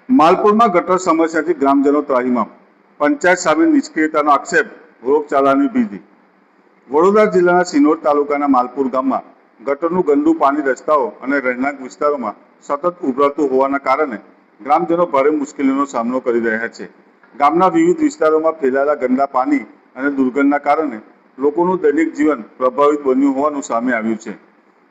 માલપુરમાં ગટર સમસ્યાથી ગ્રામજનો ત્રાહિમામ, પંચાયત સામે નિષ્ક્રિયતાનો આક્ષેપ, રોગચાળાની ભીતિ। વડોદરા જિલ્લાના સિનોર તાલુકાના માલપુર ગામમાં ગટરનું ગંદુ પાણી રસ્તાઓ અને રહેણાંક વિસ્તારોમાં સતત ઉભરાતું હોવાના કારણે ગ્રામજનો ભારે મુશ્કેલીનો સામનો કરી રહ્યા છે। ગામના વિવિધ વિસ્તારોમાં ફેલાયેલા ગંદા પાણી અને દુર્ગંધના કારણે લોકોનું દૈનિક જીવન પ્રભાવિત બન્યું હોવાનું સામે આવ્યું છે।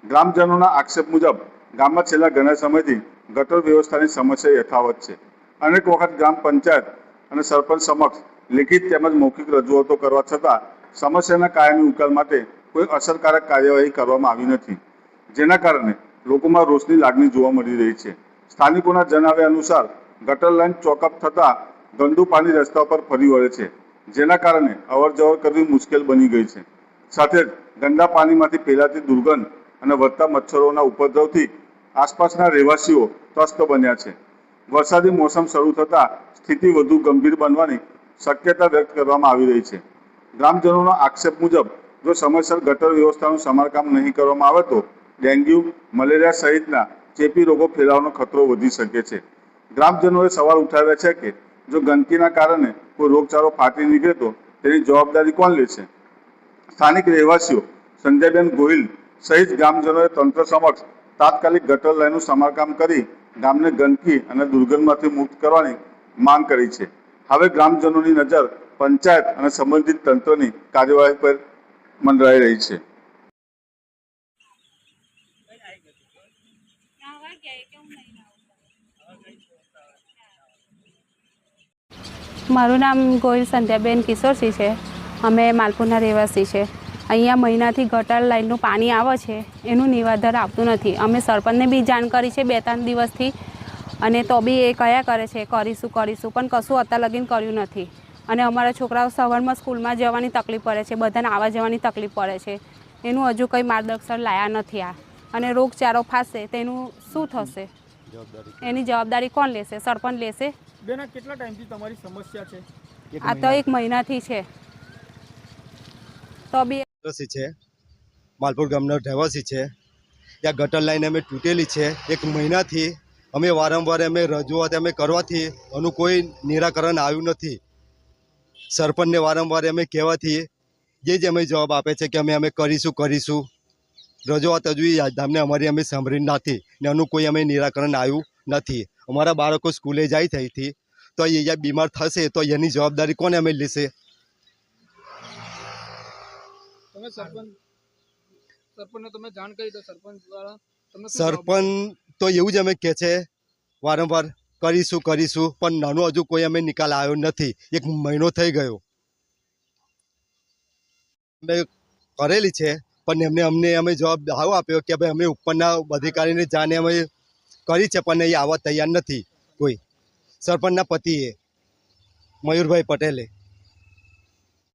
ગ્રામજનોના આક્ષેપ મુજબ ગામમાં છેલ્લા ઘણા સમયથી ગટર વ્યવસ્થાની સમસ્યા યથાવત છે। અનેક વખત ગ્રામ પંચાયત અને સરપંચ સમક્ષ લેખિત તેમજ મૌખિક રજૂઆતો કરવા છતાં સમસ્યાના કાયમી ઉકેલ માટે કોઈ અસરકારક કાર્યવાહી કરવામાં આવી નથી, જેના કારણે લોકોમાં રોષની લાગણી જોવા મળી રહી છે। સ્થાનિકોના જણાવ્યા અનુસાર ગટર લાઇન ચોકઅપ થતાં ગંદુ પાણી રસ્તા પર ફરી વળે છે, જેના કારણે અવરજવર કરવી મુશ્કેલ બની ગઈ છે। સાથે જ ગંદા પાણીમાંથી ફેલાતી દુર્ગંધ અને વધતા મચ્છરોના ઉપદ્રવથી આસપાસના રહેવાસીઓ ત્રસ્ત બન્યા છે। વરસાદી મોસમ શરૂ થતાં સ્થિતિ વધુ ગંભીર બનવાની શક્યતા વ્યક્ત કરવામાં આવી રહી છે। ગ્રામજનોના આક્ષેપ મુજબ જો સમયસર ગટર વ્યવસ્થાનું સમારકામ નહીં કરવામાં આવે તો ડેન્ગ્યુ, મલેરિયા સહિતના ચેપી રોગો ફેલાવાનો ખતરો વધી શકે છે। ગ્રામજનોએ સવાલ ઉઠાવ્યા છે કે જો ગંદકીના કારણે કોઈ રોગચાળો ફાટી નીકળે તો તેની જવાબદારી કોણ લેશે? સ્થાનિક રહેવાસીઓ સંજયબેન ગોહિલ સહિત ગ્રામજનોએ તંત્ર સમક્ષ તાત્કાલિક ગટર લાઇનનું સમારકામ કરી ગામને ગંદકી અને દુર્ગંધમાંથી મુક્ત કરવાની માંગ કરી છે। હવે ગ્રામજનોની નજર પંચાયત અને સંબંધિત તંત્રની કાર્યવાહી પર મંડરાઈ રહી છે। મારું નામ ગોહિલ સંધ્યાબેન કિશોરસિંહ છે। અમે માલપુરના રહેવાસી છે। અહીંયા મહિનાથી ગટર લાઇનનું પાણી આવે છે, એનું નિવારણ આવતું નથી। અમે સરપંચને બી જાણ કરી છે 2-3 દિવસથી, અને તો બી એ કયા કરે છે કરીશું પણ કશું અત્યાર લગીન કર્યું નથી। અને અમારા છોકરાઓ સવારમાં સ્કૂલમાં જવાની તકલીફ પડે છે, બધાને આવવા જવાની તકલીફ પડે છે, એનું હજુ કંઈ માર્ગદર્શન લાયા નથી આ। અને રોગચાળો ફાટશે તેનું શું થશે? એની જવાબદારી કોણ લેશે? સરપંચ લેશે? બેના કેટલા ટાઈમથી તમારી સમસ્યા છે? આ તો 1 મહિનાથી છે। તો બી છે માલપુર ગામનો રહેવાસી છે। ત્યાં ગટર લાઈન અમે તૂટેલી છે 1 મહિનાથી। અમે વારંવાર રજૂઆત કરવાથી એનું કોઈ નિરાકરણ આવ્યું નથી। સરપંચને વારંવાર કહેવાથી જે જ અમે જવાબ આપે છે કે અમે કરીશું। રજૂઆત હજુ યાદધામને અમારી સાંભળી નથી ને એનું કોઈ નિરાકરણ આવ્યું નથી। અમારા બાળકો સ્કૂલે જાય થઈથી તો અહીંયા બીમાર થશે તો એની જવાબદારી કોને લેશે? તમે સરપંચને તમે જાણ કરી તો સરપંચ દ્વારા સરપંચ તો એવું જ કહે છે વારંવાર કરીશું, પણ નાનો હજુ કોઈ નિકાલ આવ્યો નથી। 1 મહિનો થઈ ગયો અમે કરેલી છે, પણ અમને જવાબ આવો આપ્યો કે ભાઈ અમે ઉપરના અધિકારીને જાણે કરી છે, પણ એ આવવા તૈયાર નથી કોઈ। સરપંચના પતિએ મયુરભાઈ પટેલે